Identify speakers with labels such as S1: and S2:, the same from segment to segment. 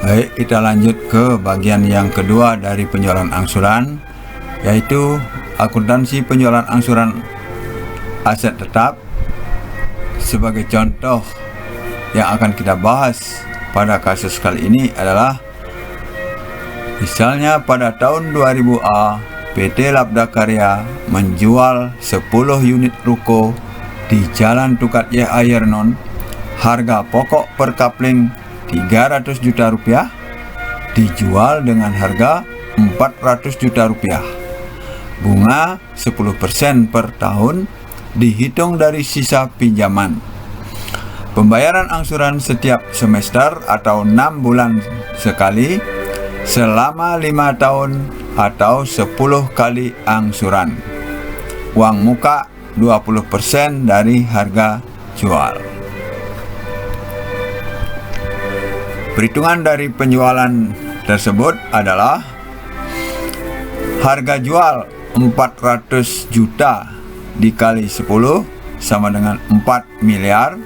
S1: Baik, kita lanjut ke bagian yang kedua dari penjualan angsuran, yaitu akuntansi penjualan angsuran aset tetap. Sebagai contoh yang akan kita bahas pada kasus kali ini adalah misalnya pada tahun 2000A PT Labda Karya menjual 10 unit ruko di Jalan Tukat Y. Ayernon, harga pokok per kapling 300 juta rupiah, dijual dengan harga 400 juta rupiah. Bunga 10% per tahun dihitung dari sisa pinjaman. Pembayaran angsuran setiap semester atau 6 bulan sekali selama 5 tahun atau 10 kali angsuran. Uang muka 20% dari harga jual. Perhitungan dari penjualan tersebut adalah harga jual 400 juta dikali 10 sama dengan 4 miliar.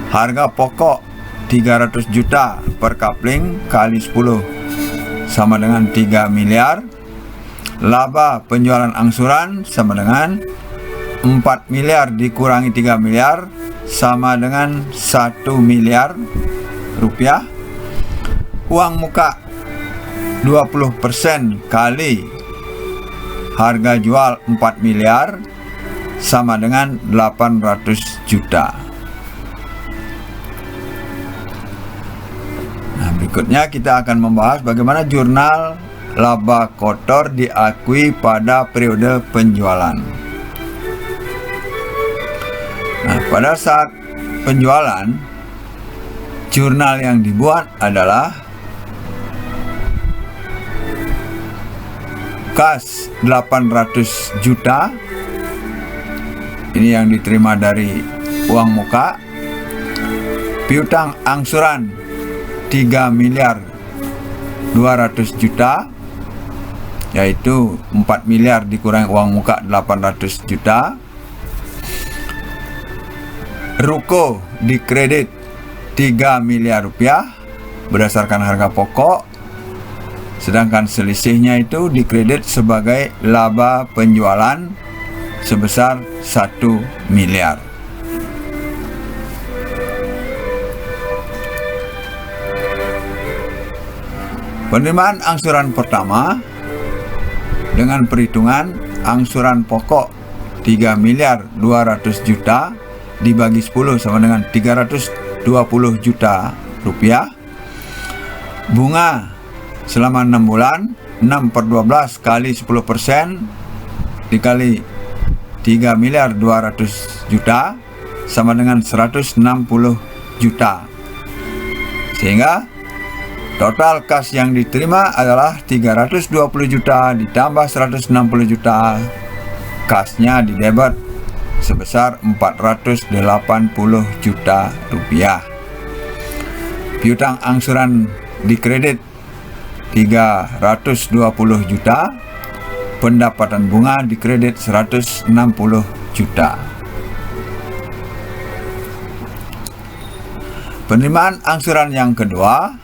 S1: Harga pokok 300 juta per kapling kali 10 sama dengan 3 miliar. Laba penjualan angsuran sama dengan 4 miliar dikurangi 3 miliar sama dengan 1 miliar rupiah. Uang muka 20% kali harga jual 4 miliar sama dengan 800 juta. Nah, berikutnya kita akan membahas bagaimana jurnal laba kotor diakui pada periode penjualan. Nah, pada saat penjualan, jurnal yang dibuat adalah kas 800 juta. Ini yang diterima dari uang muka. Piutang angsuran 3 miliar 200 juta, yaitu 4 miliar dikurangi uang muka 800 juta. Ruko dikredit 3 miliar rupiah berdasarkan harga pokok, sedangkan selisihnya itu dikredit sebagai laba penjualan sebesar 1 miliar. Penerimaan angsuran pertama dengan perhitungan angsuran pokok 3 miliar 200 juta dibagi 10 sama dengan 320 juta rupiah. Bunga selama 6 bulan 6/12 kali 10% dikali 3 miliar 200 juta sama dengan 160 juta. Sehingga total kas yang diterima adalah 320 juta ditambah 160 juta. Kasnya didebet sebesar 480 juta rupiah. Piutang angsuran dikredit 320 juta. Pendapatan bunga dikredit 160 juta. Penerimaan angsuran yang kedua,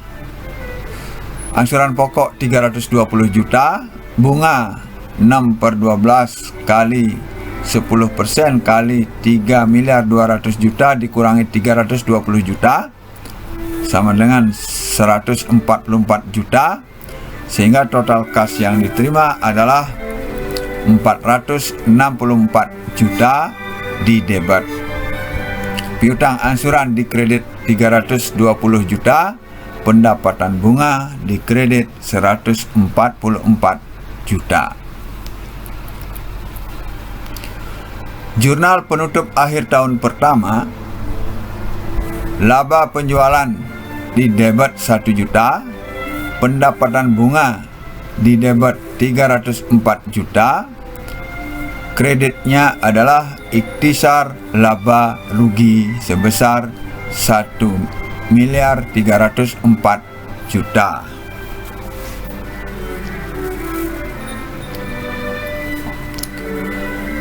S1: angsuran pokok 320 juta, bunga 6/12 kali 10% kali 3 miliar 200 juta dikurangi 320 juta sama dengan 144 juta, sehingga total kas yang diterima adalah 464 juta di debit. Piutang angsuran dikredit 320 juta, pendapatan bunga dikredit 144 juta. Jurnal penutup akhir tahun pertama, laba penjualan di debit 1 juta, pendapatan bunga di debit 304 juta, kreditnya adalah ikhtisar laba rugi sebesar 1 miliar 304 juta.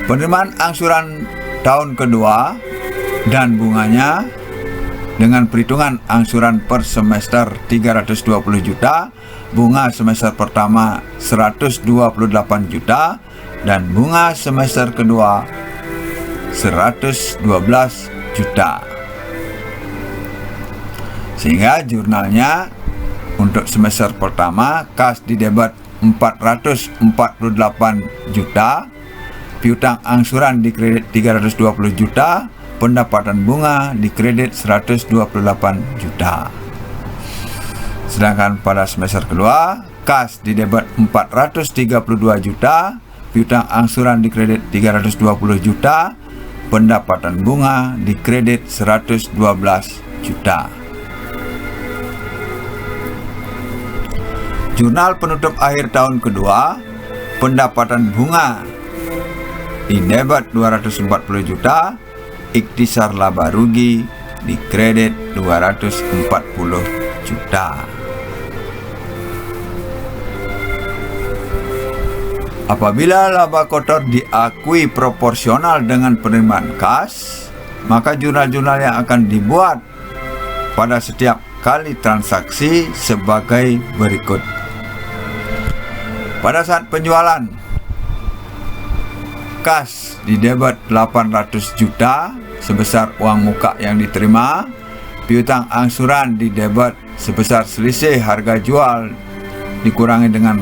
S1: Penerimaan angsuran tahun kedua dan bunganya dengan perhitungan angsuran per semester 320 juta, bunga semester pertama 128 juta, dan bunga semester kedua 112 juta. Sehingga jurnalnya untuk semester pertama kas didebat 448 juta, piutang angsuran dikredit 320 juta, pendapatan bunga dikredit 128 juta. Sedangkan pada semester kedua, kas didebat 432 juta, piutang angsuran dikredit 320 juta, pendapatan bunga dikredit 112 juta. Jurnal penutup akhir tahun kedua, pendapatan bunga didebat 240 juta, ikhtisar laba rugi dikredit 240 juta. Apabila laba kotor diakui proporsional dengan penerimaan kas, maka jurnal-jurnal yang akan dibuat pada setiap kali transaksi sebagai berikut. Pada saat penjualan, kas didebat 800 juta sebesar uang muka yang diterima, piutang angsuran didebat sebesar selisih harga jual dikurangi dengan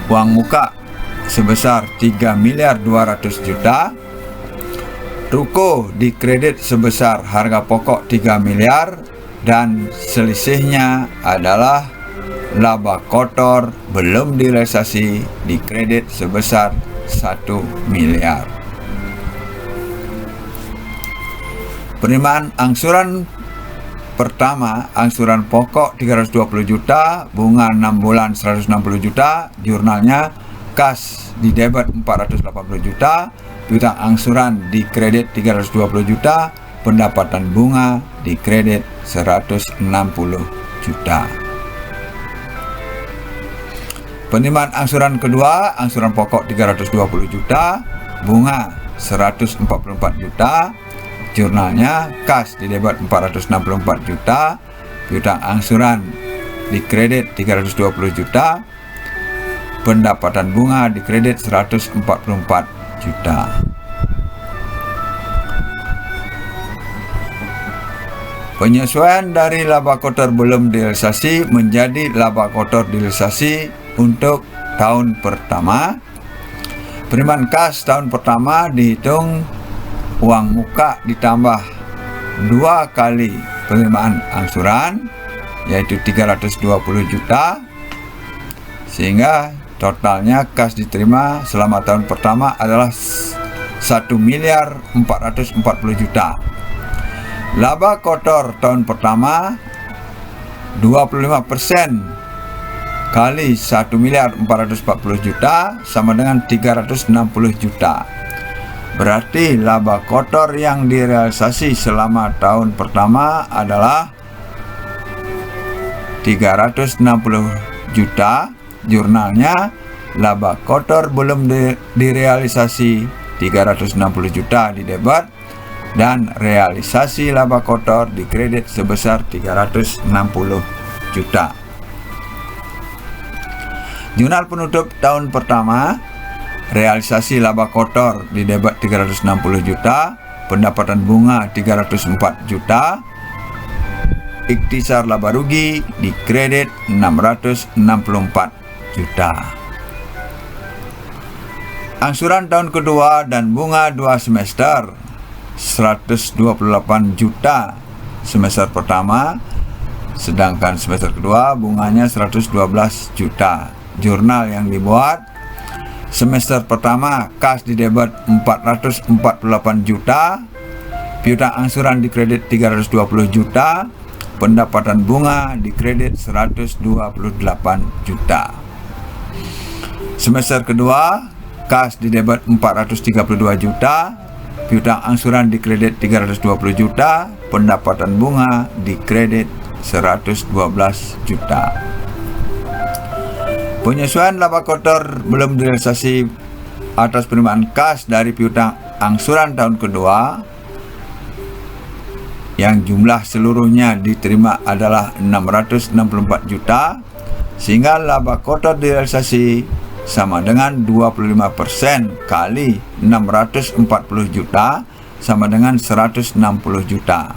S1: uang muka sebesar 3.200.000.000 juta, ruko dikredit sebesar harga pokok 3 miliar dan selisihnya adalah laba kotor belum direalisasi dikredit sebesar 1 miliar. Penerimaan angsuran pertama, angsuran pokok 320 juta, bunga 6 bulan 160 juta, jurnalnya kas didebat 480 juta, piutang angsuran dikredit 320 juta, pendapatan bunga dikredit 160 juta. Penerimaan angsuran kedua, angsuran pokok 320 juta, bunga 144 juta, jurnalnya kas didebat 464 juta, piutang angsuran dikredit 320 juta, pendapatan bunga dikredit 144 juta. Penyesuaian dari laba kotor belum direalisasi menjadi laba kotor direalisasi untuk tahun pertama. Penerimaan kas tahun pertama dihitung uang muka ditambah 2 kali penerimaan angsuran, yaitu 320 juta, sehingga totalnya kas diterima selama tahun pertama adalah 1.440 juta. Laba kotor tahun pertama 25% kali 1.440 juta sama dengan 360 juta. Berarti laba kotor yang direalisasi selama tahun pertama adalah 360 juta. Jurnalnya laba kotor belum direalisasi 360 juta didebat, dan realisasi laba kotor dikredit sebesar 360 juta. Jurnal penutup tahun pertama, realisasi laba kotor didebat 360 juta, pendapatan bunga 304 juta, ikhtisar laba rugi dikredit 664 juta. Angsuran tahun kedua dan bunga 2 semester 128 juta semester pertama, sedangkan semester kedua bunganya 112 juta. Jurnal yang dibuat semester pertama, kas didebat 448 juta, piutang angsuran dikredit 320 juta, pendapatan bunga dikredit 128 juta. Semester kedua, kas didebat 432 juta, piutang angsuran dikredit 320 juta, pendapatan bunga dikredit 112 juta. Penyesuaian laba kotor belum direalisasi atas penerimaan kas dari piutang angsuran tahun kedua, yang jumlah seluruhnya diterima adalah 664 juta, sehingga laba kotor direalisasi sama dengan 25% kali 640 juta sama dengan 160 juta.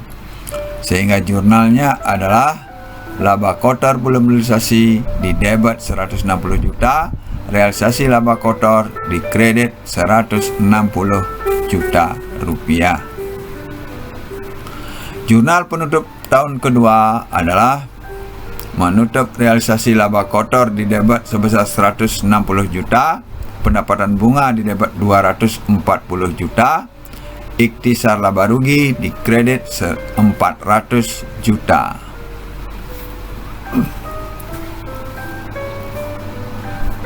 S1: Sehingga jurnalnya adalah laba kotor belum realisasi di debit 160 juta, realisasi laba kotor di kredit 160 juta rupiah. Jurnal penutup tahun kedua adalah menutup realisasi laba kotor di debit sebesar 160 juta, pendapatan bunga di debit 240 juta, ikhtisar laba rugi di kredit 400 juta.